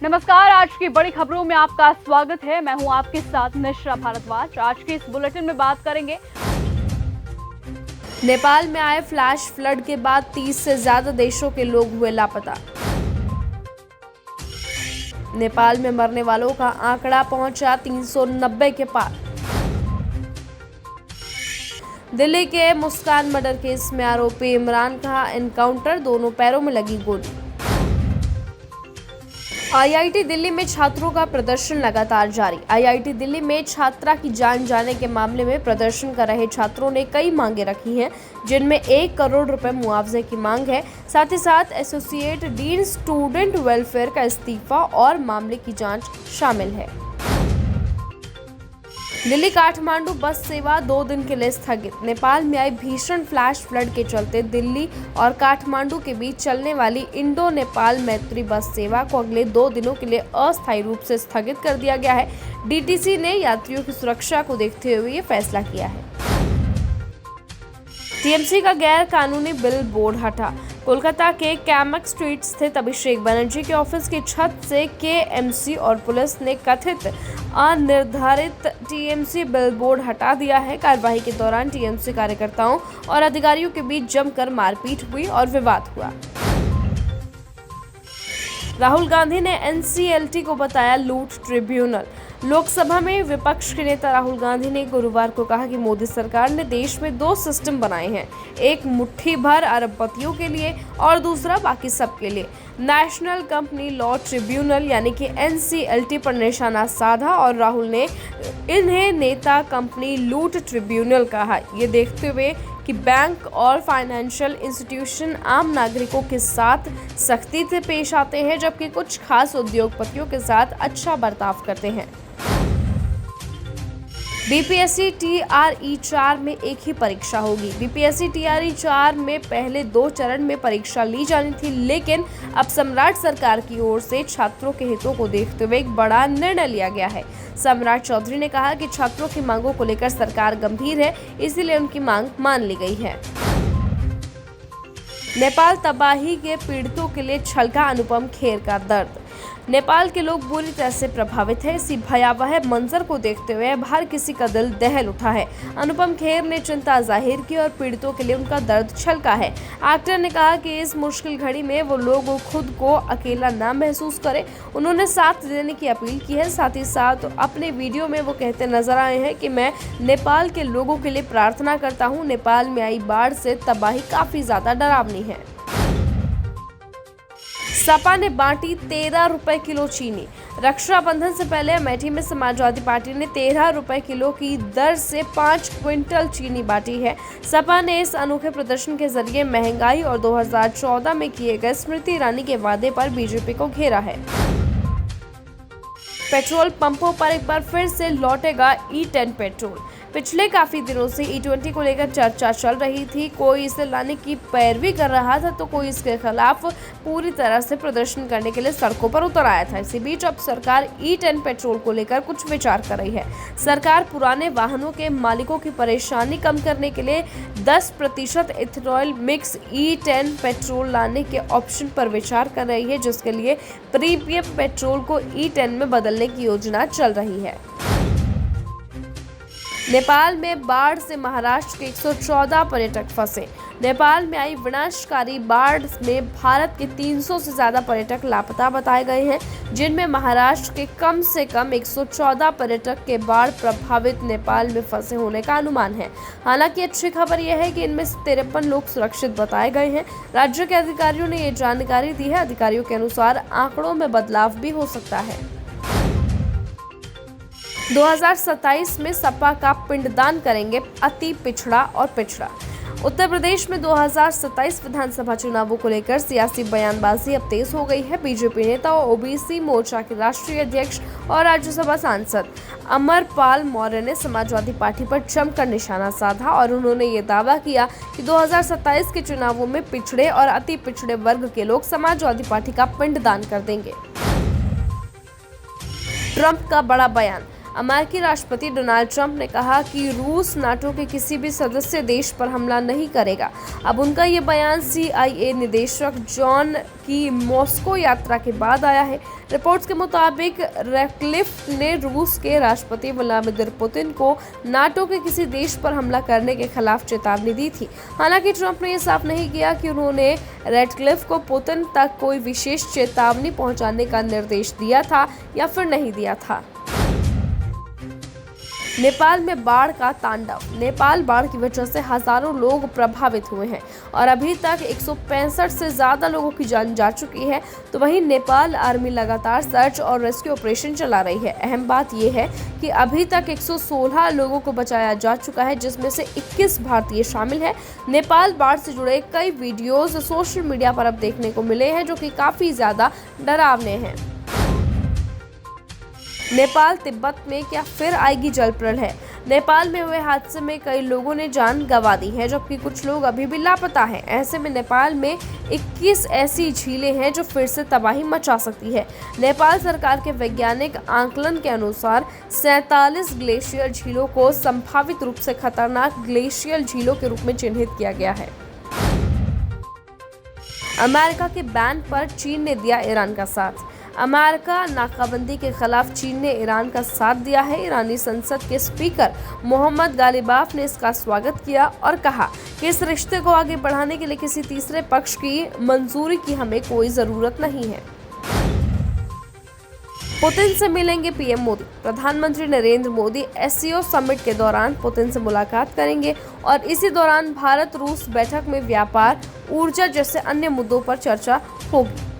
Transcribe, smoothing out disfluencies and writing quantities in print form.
नमस्कार। आज की बड़ी खबरों में आपका स्वागत है। मैं हूं आपके साथ निश्रा भारद्वाज। आज के इस बुलेटिन में बात करेंगे नेपाल में आए फ्लैश फ्लड के बाद 30 से ज्यादा देशों के लोग हुए लापता। नेपाल में मरने वालों का आंकड़ा पहुंचा 390 के पार। दिल्ली के मुस्कान मर्डर केस में आरोपी इमरान का एनकाउंटर, दोनों पैरों में लगी गोली। आईआईटी दिल्ली में छात्रों का प्रदर्शन लगातार जारी। आईआईटी दिल्ली में छात्रा की जान जाने के मामले में प्रदर्शन कर रहे छात्रों ने कई मांगे रखी हैं, जिनमें 1 करोड़ रुपए मुआवजे की मांग है। साथ ही साथ एसोसिएट डीन स्टूडेंट वेलफेयर का इस्तीफा और मामले की जांच शामिल है। दिल्ली काठमांडू बस सेवा 2 दिन के लिए स्थगित। नेपाल में आई भीषण फ्लैश फ्लड के चलते दिल्ली और काठमांडू के बीच चलने वाली इंडो नेपाल मैत्री बस सेवा को अगले 2 दिनों के लिए अस्थायी रूप से स्थगित कर दिया गया है। डीटीसी ने यात्रियों की सुरक्षा को देखते हुए ये फैसला किया है। टीएमसी का गैर कानूनी बिल बोर्ड हटा। कोलकाता के कैमक स्ट्रीट स्थित अभिषेक बनर्जी के ऑफिस की छत से केएमसी और पुलिस ने कथित अनिर्धारित टीएमसी बिल बोर्ड हटा दिया है। कार्रवाई के दौरान टीएमसी कार्यकर्ताओं और अधिकारियों के बीच जमकर मारपीट हुई और विवाद हुआ। राहुल गांधी ने एनसीएलटी को बताया लूट ट्रिब्यूनल। लोकसभा में विपक्ष के नेता राहुल गांधी ने गुरुवार को कहा कि मोदी सरकार ने देश में 2 सिस्टम बनाए हैं, एक मुट्ठी भर अरबपतियों के लिए और दूसरा बाकी सबके लिए। नेशनल कंपनी लॉ ट्रिब्यूनल यानी कि एनसीएलटी पर निशाना साधा और राहुल ने इन्हें नेता कंपनी लूट ट्रिब्यूनल कहा। ये देखते हुए कि बैंक और फाइनेंशियल इंस्टीट्यूशन आम नागरिकों के साथ सख्ती से पेश आते हैं, जबकि कुछ खास उद्योगपतियों के साथ अच्छा बर्ताव करते हैं। बीपीएससी टीआरई 4 में एक ही परीक्षा होगी। बीपीएससी टीआरई 4 में पहले 2 चरण में परीक्षा ली जानी थी, लेकिन अब सम्राट सरकार की ओर से छात्रों के हितों को देखते हुए एक बड़ा निर्णय लिया गया है। सम्राट चौधरी ने कहा कि छात्रों की मांगों को लेकर सरकार गंभीर है, इसीलिए उनकी मांग मान ली गई है। नेपाल तबाही के पीड़ितों के लिए छलका अनुपम खेर का दर्द। नेपाल के लोग बुरी तरह से प्रभावित हैं। इसी भयावह मंजर को देखते हुए अब हर किसी का दिल दहल उठा है। अनुपम खेर ने चिंता जाहिर की और पीड़ितों के लिए उनका दर्द छलका है। एक्टर ने कहा कि इस मुश्किल घड़ी में वो लोग खुद को अकेला ना महसूस करें। उन्होंने साथ देने की अपील की है। साथ ही साथ अपने वीडियो में वो कहते नजर आए हैं कि मैं नेपाल के लोगों के लिए प्रार्थना करता हूँ। नेपाल में आई बाढ़ से तबाही काफी ज्यादा डरावनी है। सपा ने बांटी 13 रुपए किलो चीनी। रक्षाबंधन से पहले अमेठी में समाजवादी पार्टी ने 13 रुपए किलो की दर से 5 क्विंटल चीनी बांटी है। सपा ने इस अनोखे प्रदर्शन के जरिए महंगाई और 2014 में किए गए स्मृति ईरानी के वादे पर बीजेपी को घेरा है। पेट्रोल पंपों पर एक बार फिर से लौटेगा E10 पेट्रोल। पिछले काफी दिनों से E20 को लेकर चर्चा चल रही थी। कोई इसे लाने की पैरवी कर रहा था तो कोई इसके खिलाफ पूरी तरह से प्रदर्शन करने के लिए सड़कों पर उतर आया था। इसी बीच अब सरकार E10 पेट्रोल को लेकर कुछ विचार कर रही है। सरकार पुराने वाहनों के मालिकों की परेशानी कम करने के लिए 10% इथेनॉल मिक्स E10 पेट्रोल लाने के ऑप्शन पर विचार कर रही है, जिसके लिए प्रीमियम पेट्रोल को E10 में बदलने की योजना चल रही है। नेपाल में बाढ़ से महाराष्ट्र के 114 पर्यटक फंसे। नेपाल में आई विनाशकारी बाढ़ में भारत के 300 से ज्यादा पर्यटक लापता बताए गए हैं, जिनमें महाराष्ट्र के कम से कम 114 पर्यटक के बाढ़ प्रभावित नेपाल में फंसे होने का अनुमान है। हालांकि अच्छी खबर यह है कि इनमें से 53 लोग सुरक्षित बताए गए हैं। राज्य के अधिकारियों ने ये जानकारी दी है। अधिकारियों के अनुसार आंकड़ों में बदलाव भी हो सकता है। 2027 में सपा का पिंडदान करेंगे अति पिछड़ा और पिछड़ा। उत्तर प्रदेश में 2027 विधानसभा चुनावों को लेकर सियासी बयानबाजी अब तेज हो गई है। बीजेपी नेता और ओबीसी मोर्चा के राष्ट्रीय अध्यक्ष और राज्यसभा सांसद अमरपाल मौर्य ने समाजवादी पार्टी पर जमकर निशाना साधा और उन्होंने ये दावा किया कि 2027 के चुनावों में पिछड़े और अति पिछड़े वर्ग के लोग समाजवादी पार्टी का पिंडदान कर देंगे। ट्रंप का बड़ा बयान। अमेरिकी राष्ट्रपति डोनाल्ड ट्रंप ने कहा कि रूस नाटो के किसी भी सदस्य देश पर हमला नहीं करेगा। अब उनका ये बयान CIA निदेशक जॉन की मॉस्को यात्रा के बाद आया है। रिपोर्ट्स के मुताबिक रैटक्लिफ ने रूस के राष्ट्रपति व्लादिमीर पुतिन को नाटो के किसी देश पर हमला करने के खिलाफ चेतावनी दी थी। हालांकि ट्रंप ने यह साफ नहीं किया कि उन्होंने रैटक्लिफ को पुतिन तक कोई विशेष चेतावनी पहुंचाने का निर्देश दिया था या फिर नहीं दिया था। नेपाल में बाढ़ का तांडव। नेपाल बाढ़ की वजह से हजारों लोग प्रभावित हुए हैं और अभी तक 165 से ज्यादा लोगों की जान जा चुकी है। तो वहीं नेपाल आर्मी लगातार सर्च और रेस्क्यू ऑपरेशन चला रही है। अहम बात यह है कि अभी तक 116 लोगों को बचाया जा चुका है, जिसमें से 21 भारतीय शामिल है। नेपाल बाढ़ से जुड़े कई वीडियोज सोशल मीडिया पर अब देखने को मिले हैं, जो कि काफी ज्यादा डरावने हैं। नेपाल तिब्बत में क्या फिर आएगी जल प्रलय? नेपाल में हुए हादसे में कई लोगों ने जान गंवा दी है, जबकि कुछ लोग अभी भी लापता हैं। ऐसे में नेपाल में 21 ऐसी झीलें हैं जो फिर से तबाही मचा सकती है। नेपाल सरकार के वैज्ञानिक आंकलन के अनुसार 47 ग्लेशियर झीलों को संभावित रूप से खतरनाक ग्लेशियल झीलों के रूप में चिन्हित किया गया है। अमेरिका के बैन पर चीन ने दिया ईरान का साथ। अमेरिका नाकाबंदी के खिलाफ चीन ने ईरान का साथ दिया है। ईरानी संसद के स्पीकर मोहम्मद गालिबाफ ने इसका स्वागत किया और कहा कि इस रिश्ते को आगे बढ़ाने के लिए किसी तीसरे पक्ष की मंजूरी की हमें कोई जरूरत नहीं है। पुतिन से मिलेंगे पीएम मोदी। प्रधानमंत्री नरेंद्र मोदी एससीओ समिट के दौरान पुतिन से मुलाकात करेंगे और इसी दौरान भारत रूस बैठक में व्यापार, ऊर्जा जैसे अन्य मुद्दों पर चर्चा होगी।